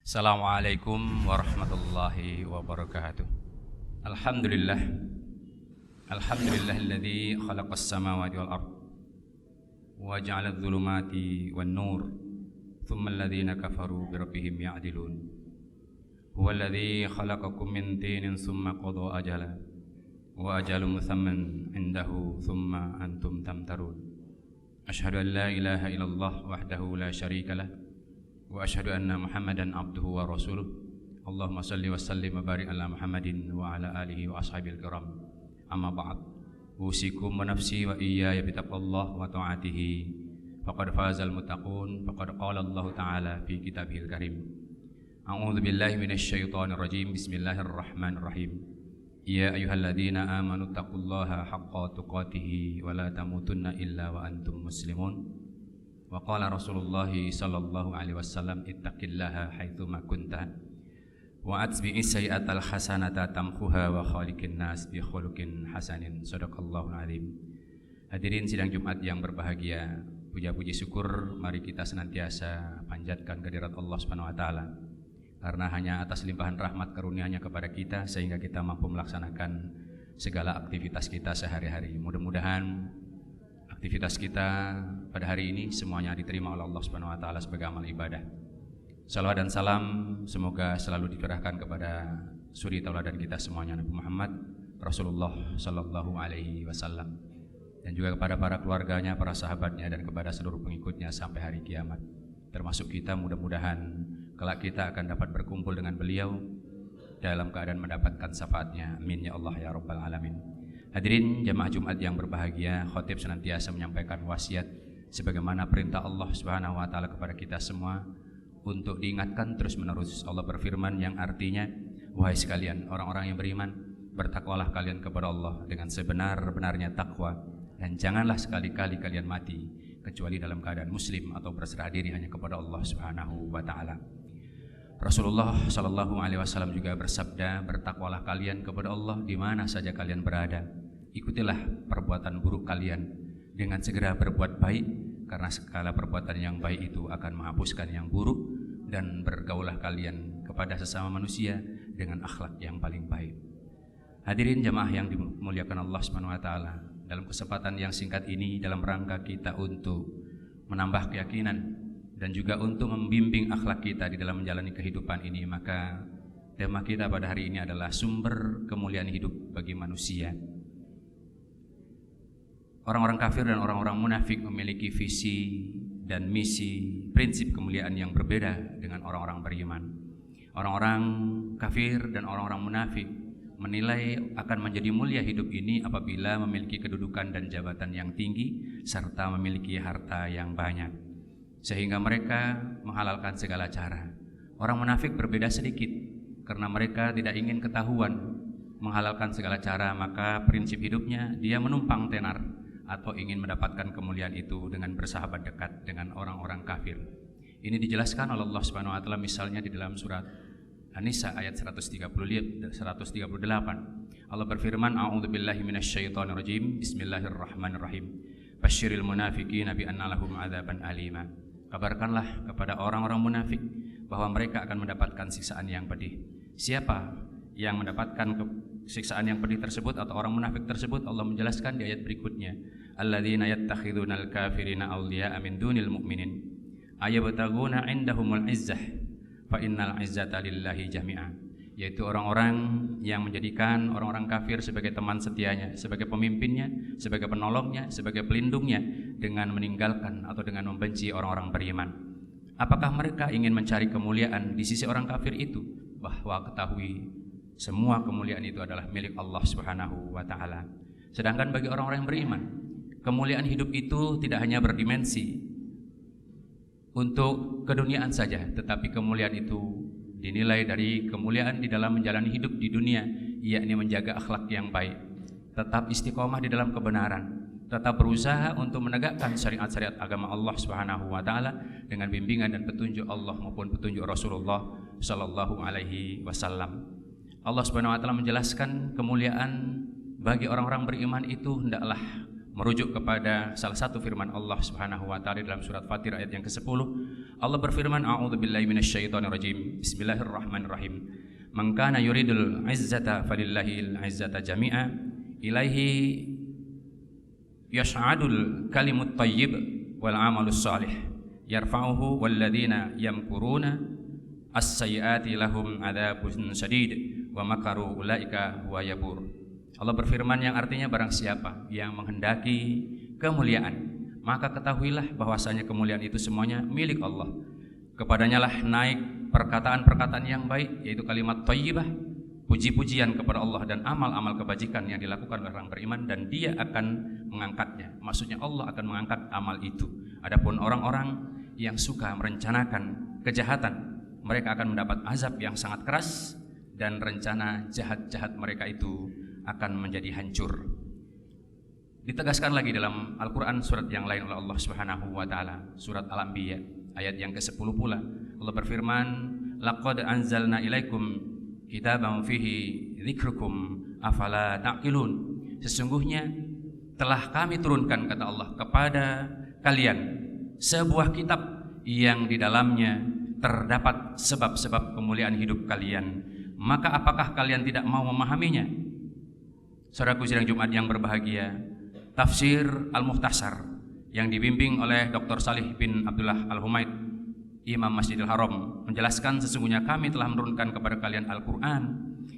Assalamualaikum warahmatullahi wabarakatuh. Alhamdulillah. Alhamdulillahilladzi khalaqas samawati wal ard wa ja'ala adh-dhulumati wan nur thumma alladhina kafaru bi rabbihim ya'dilun. Huwallazi khalaqakum min tinin thumma qada ajala wa ajalun musamman 'indahu thumma antum tamtarun. Asyhadu an la ilaha illallah wahdahu la syarika lah wa asyhadu anna Muhammadan abduhu wa rasuluh. Allahumma salli wa sallim wa barik ala Muhammadin wa ala alihi wa ashabil kiram. Amma ba'd. Usikum wa nafsi wa iyaya bitaqwallah wa ta'atihi. Faqad fazal muttaqun. Faqad qala Allah Ta'ala fi kitabihil karim. A'udzu billahi minasy syaithanir rajim. Bismillahirrahmanirrahim. Ya ayyuhalladzina amanu taqullaha haqqa tuqatih wa la tamutunna illa wa antum muslimun. Wa qala Rasulullah sallallahu alaihi wasallam ittaqillaha haitsu ma kunta wa atbi'is sayyi'atal hasanata tamhuha wa khaliqin nas bi khuluqin hasanin. Shadaqallahul azim. Hadirin sidang Jumat yang berbahagia, puja-puji syukur mari kita senantiasa panjatkan kehadirat Allah Subhanahu wa taala, karena hanya atas limpahan rahmat karunia-Nya kepada kita sehingga kita mampu melaksanakan segala aktivitas kita sehari-hari. Mudah-mudahan aktivitas kita pada hari ini semuanya diterima oleh Allah Subhanahu wa taala sebagai amal ibadah. Salawat dan salam semoga selalu dicurahkan kepada suri tauladan kita semuanya, Nabi Muhammad Rasulullah sallallahu alaihi wasallam, dan juga kepada para keluarganya, para sahabatnya, dan kepada seluruh pengikutnya sampai hari kiamat. Termasuk kita, mudah-mudahan kelak kita akan dapat berkumpul dengan beliau dalam keadaan mendapatkan syafaatnya. Amin ya Allah ya rabbal alamin. Hadirin jamaah Jumat yang berbahagia, khatib senantiasa menyampaikan wasiat sebagaimana perintah Allah Subhanahu wa taala kepada kita semua untuk diingatkan terus-menerus. Allah berfirman yang artinya, wahai sekalian orang-orang yang beriman, bertakwalah kalian kepada Allah dengan sebenar-benarnya takwa, dan janganlah sekali-kali kalian mati kecuali dalam keadaan muslim atau berserah diri hanya kepada Allah Subhanahu wa taala. Rasulullah sallallahu alaihi wasallam juga bersabda, bertakwalah kalian kepada Allah di mana saja kalian berada. Ikutilah perbuatan buruk kalian dengan segera berbuat baik, karena segala perbuatan yang baik itu akan menghapuskan yang buruk, dan bergaulah kalian kepada sesama manusia dengan akhlak yang paling baik. Hadirin jamaah yang dimuliakan Allah Subhanahu wa taala, dalam kesempatan yang singkat ini dalam rangka kita untuk menambah keyakinan dan juga untuk membimbing akhlak kita di dalam menjalani kehidupan ini, maka tema kita pada hari ini adalah sumber kemuliaan hidup bagi manusia. Orang-orang kafir dan orang-orang munafik memiliki visi dan misi, prinsip kemuliaan yang berbeda dengan orang-orang beriman. Orang-orang kafir dan orang-orang munafik menilai akan menjadi mulia hidup ini apabila memiliki kedudukan dan jabatan yang tinggi serta memiliki harta yang banyak, sehingga mereka menghalalkan segala cara. Orang munafik berbeda sedikit, karena mereka tidak ingin ketahuan menghalalkan segala cara, maka prinsip hidupnya dia menumpang tenar atau ingin mendapatkan kemuliaan itu dengan bersahabat dekat dengan orang-orang kafir. Ini dijelaskan oleh Allah Subhanahu wa taala misalnya di dalam surat An-Nisa ayat 138. Allah berfirman, a'udzubillahi minasyaitonir rajim. Bismillahirrahmanirrahim. Basyiril munafiqina bi anna lahum adzaban alima. Kabarkanlah kepada orang-orang munafik bahwa mereka akan mendapatkan siksaan yang pedih. Siapa yang mendapatkan siksaan yang pedih tersebut atau orang munafik tersebut? Allah menjelaskan di ayat berikutnya, alladzina yattakhidunal kafirina awliya'a min dunil mu'minin ayabtaguna 'indahumul izzah fa innal izzata lillahi jami'a, yaitu orang-orang yang menjadikan orang-orang kafir sebagai teman setianya, sebagai pemimpinnya, sebagai penolongnya, sebagai pelindungnya, dengan meninggalkan atau dengan membenci orang-orang beriman. Apakah mereka ingin mencari kemuliaan di sisi orang kafir itu? Bahwa ketahui semua kemuliaan itu adalah milik Allah Subhanahu wa taala. Sedangkan bagi orang-orang yang beriman, kemuliaan hidup itu tidak hanya berdimensi untuk keduniaan saja, tetapi kemuliaan itu dinilai dari kemuliaan di dalam menjalani hidup di dunia, yakni menjaga akhlak yang baik, tetap istiqomah di dalam kebenaran, tetap berusaha untuk menegakkan syariat-syariat agama Allah Subhanahu wa taala dengan bimbingan dan petunjuk Allah maupun petunjuk Rasulullah sallallahu alaihi wasallam. Allah Subhanahu wa taala menjelaskan kemuliaan bagi orang-orang beriman itu hendaklah merujuk kepada salah satu firman Allah Subhanahu wa taala dalam surat Fatir ayat yang ke-10. Allah berfirman, a'udzubillahi minasyaitonirrajim. Bismillahirrahmanirrahim. Man kana yuridul 'izzata falillahil 'izzata jami'a ilaihi yas'adul kalimut thayyib wal 'amalus shalih yarfa'uhu walladzina yamkuruna as-sayyiati lahum 'adzabun syadid wa makaru ulaika huwa yabur. Allah berfirman yang artinya barang siapa yang menghendaki kemuliaan, maka ketahuilah bahwasanya kemuliaan itu semuanya milik Allah. Kepadanya lah naik perkataan-perkataan yang baik, yaitu kalimat thayyibah, puji-pujian kepada Allah dan amal-amal kebajikan yang dilakukan oleh orang beriman, dan Dia akan mengangkatnya. Maksudnya Allah akan mengangkat amal itu. Adapun orang-orang yang suka merencanakan kejahatan, mereka akan mendapat azab yang sangat keras, dan rencana jahat-jahat mereka itu akan menjadi hancur. Ditegaskan lagi dalam Al-Quran surat yang lain oleh Allah Subhanahu wa taala, surat Al-Anbiya ayat yang ke-10 pula. Allah berfirman, laqad anzalna ilaikum kitaban fihi dzikrukum afala ta'qilun. Sesungguhnya telah kami turunkan, kata Allah, kepada kalian sebuah kitab yang di dalamnya terdapat sebab-sebab kemuliaan hidup kalian. Maka apakah kalian tidak mau memahaminya? Saudaraku sidang Jumat yang berbahagia, tafsir Al-Mukhtasar yang dibimbing oleh Dr. Salih bin Abdullah Al-Humaid, Imam Masjidil Haram, menjelaskan sesungguhnya kami telah menurunkan kepada kalian Al-Quran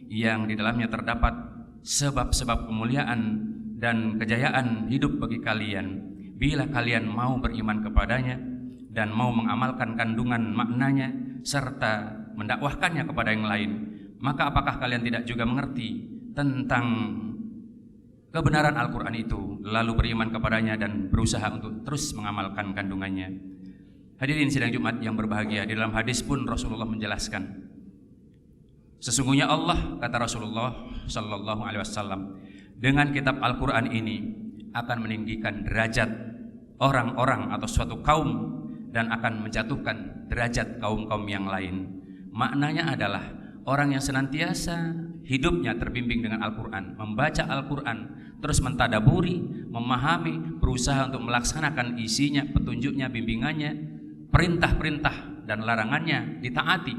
yang di dalamnya terdapat sebab-sebab kemuliaan dan kejayaan hidup bagi kalian bila kalian mau beriman kepadanya dan mau mengamalkan kandungan maknanya serta mendakwahkannya kepada yang lain. Maka apakah kalian tidak juga mengerti tentang kebenaran Al-Quran itu, lalu beriman kepadanya dan berusaha untuk terus mengamalkan kandungannya? Hadirin sidang Jumat yang berbahagia, di dalam hadis pun Rasulullah menjelaskan, sesungguhnya Allah, kata Rasulullah Sallallahu Alaihi Wasallam, dengan kitab Al-Quran ini akan meninggikan derajat orang-orang atau suatu kaum dan akan menjatuhkan derajat kaum-kaum yang lain. Maknanya adalah orang yang senantiasa hidupnya terbimbing dengan Al-Quran, membaca Al-Quran, terus mentadaburi, memahami, berusaha untuk melaksanakan isinya, petunjuknya, bimbingannya, perintah-perintah dan larangannya ditaati,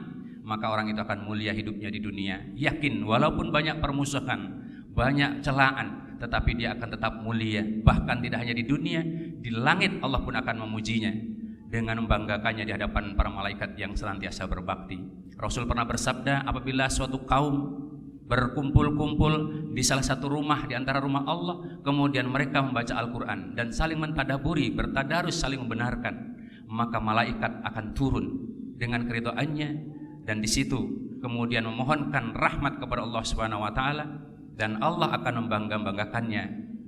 maka orang itu akan mulia hidupnya di dunia. Yakin walaupun banyak permusuhan, banyak celaan, tetapi dia akan tetap mulia. Bahkan tidak hanya di dunia, di langit Allah pun akan memujinya dengan membanggakannya di hadapan para malaikat yang senantiasa berbakti. Rasul pernah bersabda, apabila suatu kaum berkumpul-kumpul di salah satu rumah di antara rumah Allah, kemudian mereka membaca Al-Quran dan saling mentadaburi, bertadarus, saling membenarkan, maka malaikat akan turun dengan keridhaannya, dan di situ kemudian memohonkan rahmat kepada Allah Subhanahu wa taala, dan Allah akan membangga-banggakannya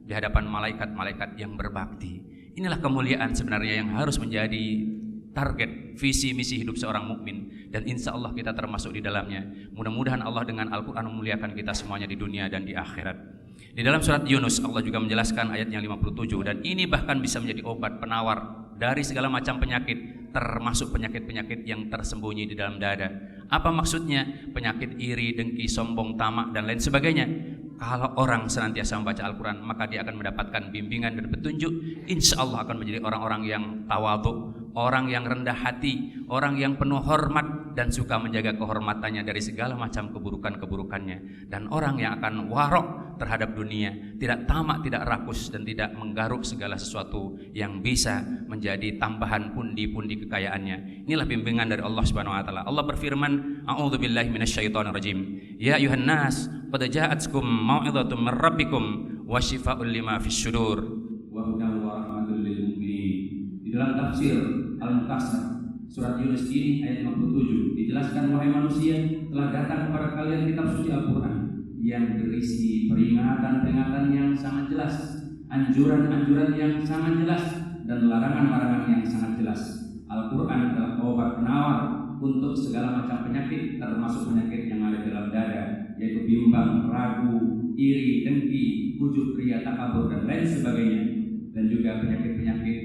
di hadapan malaikat-malaikat yang berbakti. Inilah kemuliaan sebenarnya yang harus menjadi target visi misi hidup seorang mukmin, dan insya Allah kita termasuk di dalamnya. Mudah-mudahan Allah dengan Al-Quran memuliakan kita semuanya di dunia dan di akhirat. Di dalam surat Yunus Allah juga menjelaskan ayat yang 57, dan ini bahkan bisa menjadi obat penawar dari segala macam penyakit, termasuk penyakit-penyakit yang tersembunyi di dalam dada. Apa maksudnya? Penyakit iri, dengki, sombong, tamak dan lain sebagainya. Kalau orang senantiasa membaca Al-Quran, maka dia akan mendapatkan bimbingan dan petunjuk. Insya Allah akan menjadi orang-orang yang tawadhu, orang yang rendah hati, orang yang penuh hormat dan suka menjaga kehormatannya dari segala macam keburukan-keburukannya, dan orang yang akan warok terhadap dunia, tidak tamak, tidak rakus, dan tidak menggaruk segala sesuatu yang bisa menjadi tambahan pundi-pundi kekayaannya. Inilah bimbingan dari Allah Subhanahu wa taala. Allah berfirman, a'udzubillahi minasyaitonirrajim. Ya ayuhan nas, qad ja'atkum mau'izatun mir rabbikum wa syifaa'un lima fis syudur wa hudan wa rahmatul lil mu'minin. Di dalam tafsir Al-Mukhtasar surat Yunus ini ayat 57 dijelaskan, wahai manusia, telah datang kepada kalian kitab suci Al-Quran yang berisi peringatan-peringatan yang sangat jelas, anjuran-anjuran yang sangat jelas, dan larangan-larangan yang sangat jelas. Al-Quran adalah obat penawar untuk segala macam penyakit, termasuk penyakit yang ada dalam dada, yaitu bimbang, ragu, iri, dengki, ujub, riya, takabur dan lain sebagainya, dan juga penyakit-penyakit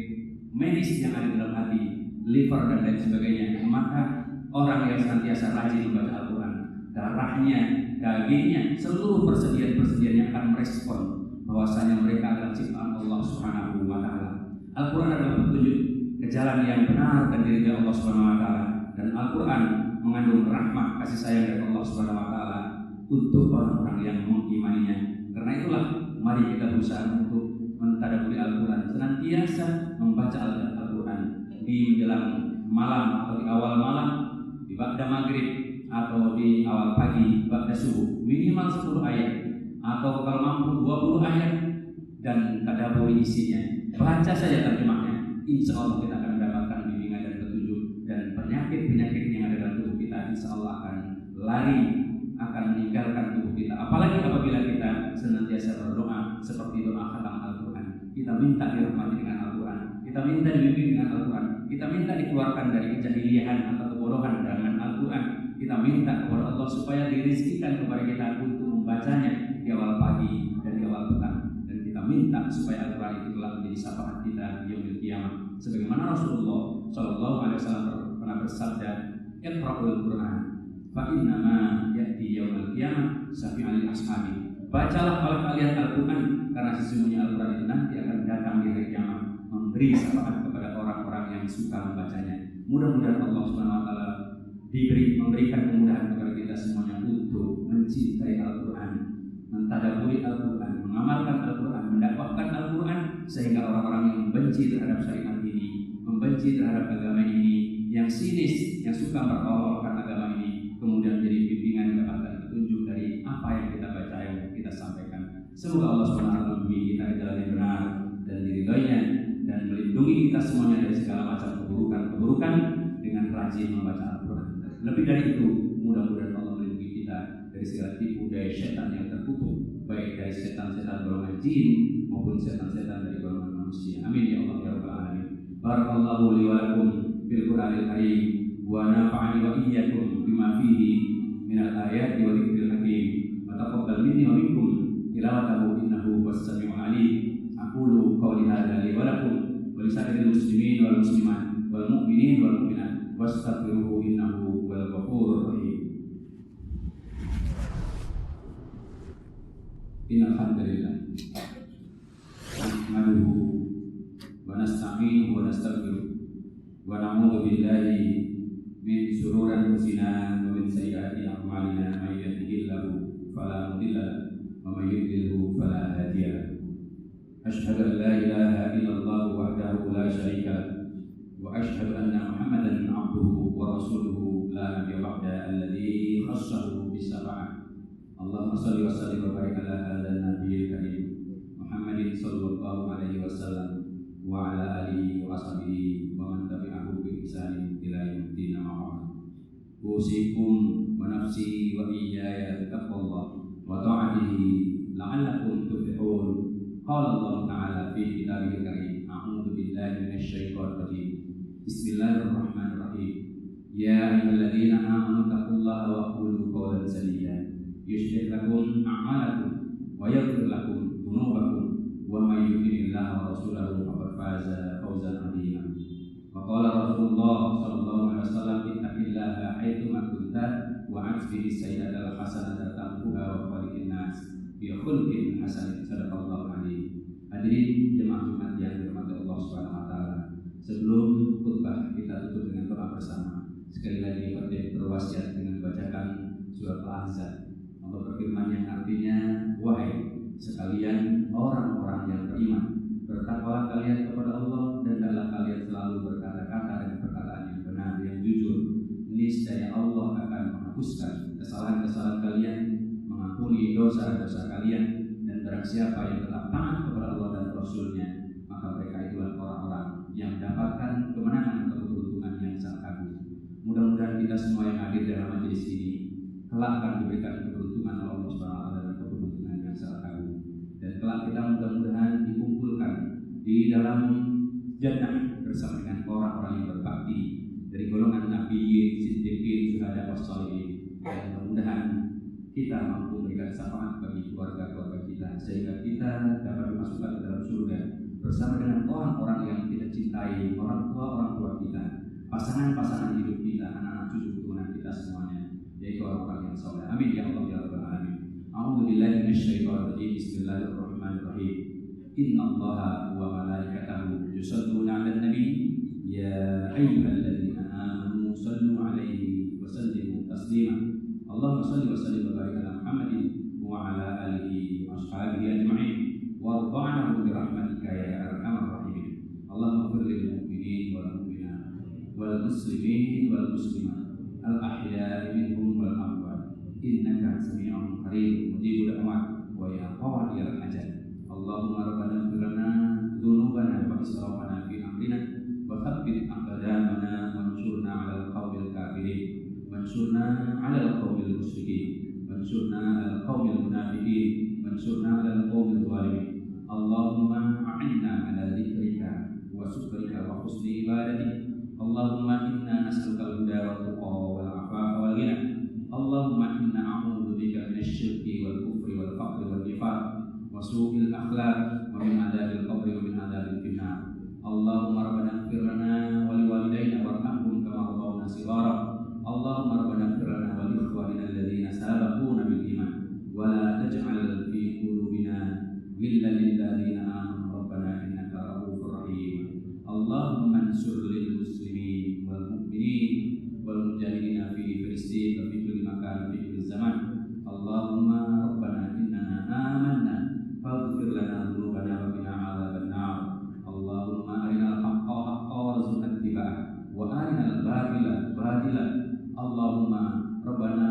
medis yang ada dalam hati, liver dan lain sebagainya. Maka orang yang senantiasa rajin membaca Al-Quran, darahnya, dagingnya, seluruh persediaan-persediaannya akan merespon, bahwasanya mereka adalah ciptaan Allah Subhanahu wa taala. Al-Qur'an adalah petunjuk ke jalan yang benar dan diridhai Allah Subhanahu wa taala, dan Al-Qur'an mengandung rahmat kasih sayang dari Allah Subhanahu wa taala untuk orang-orang yang mengimaninya. Karena itulah mari kita berusaha untuk mentadabburi Al-Qur'an, senantiasa membaca Al-Qur'an di menjelang malam atau di awal malam, di ba'da maghrib atau di awal pagi ba'da subuh, minimal 10 ayat atau kalau mampu 20 ayat, dan tadabburi isinya. Baca saja terjemahnya, insya Allah kita akan mendapatkan bimbingan dan petunjuk, dan penyakit-penyakit yang ada dalam tubuh kita insya Allah akan lari, akan meninggalkan tubuh kita. Apalagi apabila kita senantiasa berdoa seperti doa khatam Al-Quran. Kita minta dirahmati dengan Al-Quran, kita minta dibimbing dengan Al-Quran, kita minta dikeluarkan dari kejahilian atau kebodohan dengan Al-Quran. Kita minta kepada Allah supaya dirizkikan kepada kita untuk membacanya di awal pagi dan di awal petang, dan kita minta supaya Al-Quran itu telah menjadi syafaat kita di yaumil qiyamah. Sebagaimana Rasulullah Shallallahu Alaihi Wasallam pernah bersabda, "Iqra'ul Quran, fa innama ya'ti yaumil qiyamah syafi'an li ashabi." Bacalah oleh kalian Al-Quran, karena sesungguhnya Al-Quran itu nanti akan datang di hari kiamat memberi syafaat kepada orang-orang yang suka membacanya. Mudah-mudahan Allah Subhanahu Wa Taala memberikan kemudahan kepada kita semuanya untuk mencintai Al-Quran, mentadabburi Al-Quran, mengamalkan Al-Quran, mendakwahkan Al-Quran, sehingga orang-orang yang membenci terhadap syariat ini, membenci terhadap agama ini, yang sinis, yang suka memperolok-olokkan agama ini, kemudian jadi bimbingan, mendapatkan petunjuk dari apa yang kita baca, yang kita sampaikan. Semoga Allah SWT membimbing kita ke jalan yang benar dan diridhoinya, dan melindungi kita semuanya dari segala macam keburukan-keburukan dengan rajin membaca Al-Quran. Lebih dari itu, mudah-mudahan Allah melindungi kita dari segala tipu daya setan yang terkutuk, baik dari setan-setan golongan jin maupun setan-setan dari golongan manusia. Amin ya Allah ya rabbal alamin. Barakallahu li wa lakum bil Qur'anil karim, wa nafa'ani wa iyyakum bima fihi minal ayati wa dzikril hakim, wa taqabbal minni wa minkum tilawatahu innahu huwas samiul alim. Aqulu qawli hadza li wa lakum wa li sa'iril muslimin wal muslimat wal mu'minin wal mu'minat wastaghfiruhu innahu huwal ghafurur rahim. Innal hamdalillah nahmaduhu wa nasta'inuhu wa nastaghfiruh wa na'udzu billahi min shururi anfusina wa min sayyiati a'malina. May yahdihillahu fala mudilla lahu wa may yudlilhu fala hadiya lahu. Asyhadu an la ilaha illallah wahdahu la syarika lahu wa asyhadu anna Muhammadan abduhu wa rasuluhu la nabiyya ba'da alladzi khassahu bis-syafa'ah. Allahumma shalli wa sallim wa barik ala hadzal nabiyil karim Muhammadin sallallahu alaihi wasallam wa ala alihi wa ashabihi wa man tabi'ahu bi ihsanin ila yaumil qiyamah. Usikum wa nafsi wa iyaya bittaqwallah wa ta'atihi la'allakum tuflihun. Qala Allah Ta'ala fi kitabihil karim, a'udzu billahi minasy syaithanir rajim. Bismillahirrahmanirrahim. Ya ayyuhalladzina amanu taqullaha wa qulu qawlan sadida yuslih lakum a'malakum wa yaghfir lakum dhunubakum wa may yuti'illaha wa rasulahu faqad faza fawzan 'azima. Wa qala Rasulullah sallallahu alaihi wasallam, ittaqillaha haitsu ma kunta wa atbi'is sayyi'atal hasanata tamhuha wa khaliqin nas bi khulqin hasan. Sadaqallahu alaihi. Hadirin jemaah Jumat yang dirahmati Allah Subhanahu wa taala. Sebelum khutbah kita tutup dengan doa bersama. Sekali lagi Fadil berwasiat dengan membacakan surat Al-Ahzab. Allah berfirman yang artinya, wahai sekalian orang-orang yang beriman, bertakwalah kalian kepada Allah dan hendaklah kalian selalu berkata-kata dengan perkataan yang benar, yang jujur. Niscaya Allah akan menghapuskan kesalahan-kesalahan kalian, mengampuni dosa-dosa kalian, dan barang siapa yang tetap taat kepada Allah dan Rasul-Nya, maka mereka itulah orang-orang yang mendapatkan kemenangan atau keberuntungan yang sangat agung. Mudah-mudahan kita semua yang hadir dalam majelis ini kelak akan diberikan keberuntungan oleh Allah SWT dan keberuntungan yang sangat agung. Dan kelak kita mudah-mudahan dikumpulkan di dalam jannah bersama dengan orang-orang yang berbakti dari golongan nabiyyin, siddiqin, syuhada, wassalihin. Dan mudah-mudahan kita mampu memberikan syafaat bagi keluarga-keluarga kita, sehingga kita dapat dimasukkan ke dalam surga bersama dengan orang-orang yang kita cintai, orang tua kita, pasangan-pasangan hidup kita, anak-anak cucu keturunan kita semuanya, yaitu orang-orang yang saleh. Amin ya Allah ya rabbal alamin. A'udzu billahi minasyaitonir rajim. Bismillahirrahmanirrahim. Bismillahirrahmanirrahim. Innallaha wa malaikatahu yusholluna 'alan nabi ya ayyuhalladzina amanu shallu 'alaihi wa sallimu taslima. Allahumma shalli wa sallim wa barik ala Muhammadin wa ala alihi wa ashabihi ajma'in warḍa'na bi rahmatika ya arhamar rahimin. Allahumma ighfir lil mu'minin wal mu'minat wal muslimin wal muslimat al ahya'i minhum wal amwat innaka sami'un qarib mujibud da'wat wa ya qadiyal hajat. Allahumma rabbana ighfir lana dzunubana wa israfana fi amrina wa thabbit aqdamana wansurna 'alal qaumil kafirin wansurna 'alal qaumil musyrikin wansurna 'alal qaumil munafiqin wansurna 'alal qaumil zalimin. Allahumma a'inna 'ala dzikrika wa syukrika wa husni ibadatik. Allahumma inna nas'aluka al-huda wa tuqa wal 'afafa wal ghina. Allahumma inna a'udzu bika minasyirki wal kufri wal faqri wal nifaq wa su'il akhlaq wa min adzabil qabri wa min adzabil finnar. Allahumma rabbana ighfir lana wa liwalidayna warhamhum kama rabbawna shighara. Allahumma rabbana ighfir lana wa li ikhwanina alladhina sabaquna bil iman wa la taj'al fi qulubina ghillan lil ladzina amanu rabbana innaka ra'ufur rahim. Allahumma ansur lil muslimin wal mu'minin wal mujahidin fi Filistin wa fi kulli makan fi kulli zaman. Allahumma rabbana innana amanna faghfir lana dhunubana wa qina adzaban nar. Allahumma arinal haqqa haqqan warzuqna ittiba'ah wa arinal batila batilan. Allahumma rabbana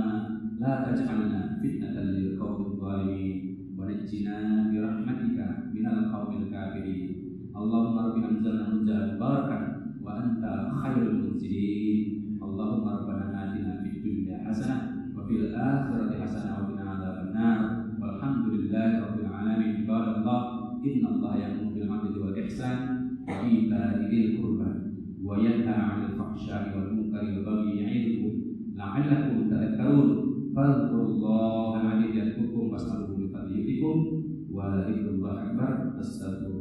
la taj'alna fitnatan lil qaumil zalimin wa najjina bi rahmatika minal qaumil kafirin. Allahumma rabbi anzalna munzalan mubarakan wa anta khairul munzilin. Allahumma rabbana atina fid dunya hasanah wa fil akhirati hasanah wa qina adzaban nar. Walhamdulillahi rabbil alamin. Ibadallah, innallaha ya'muru bil 'adli wal ihsan wa ita'i dzil qurba wa yanha 'anil fahsya'i wal munkari wal baghi ya'idukum la'allakum tadhakkarun. Fadhkurullaha 'azim yadhkurkum was'aluhu min fadlihi wa la ilaha illa huwa. Astaghfirullah.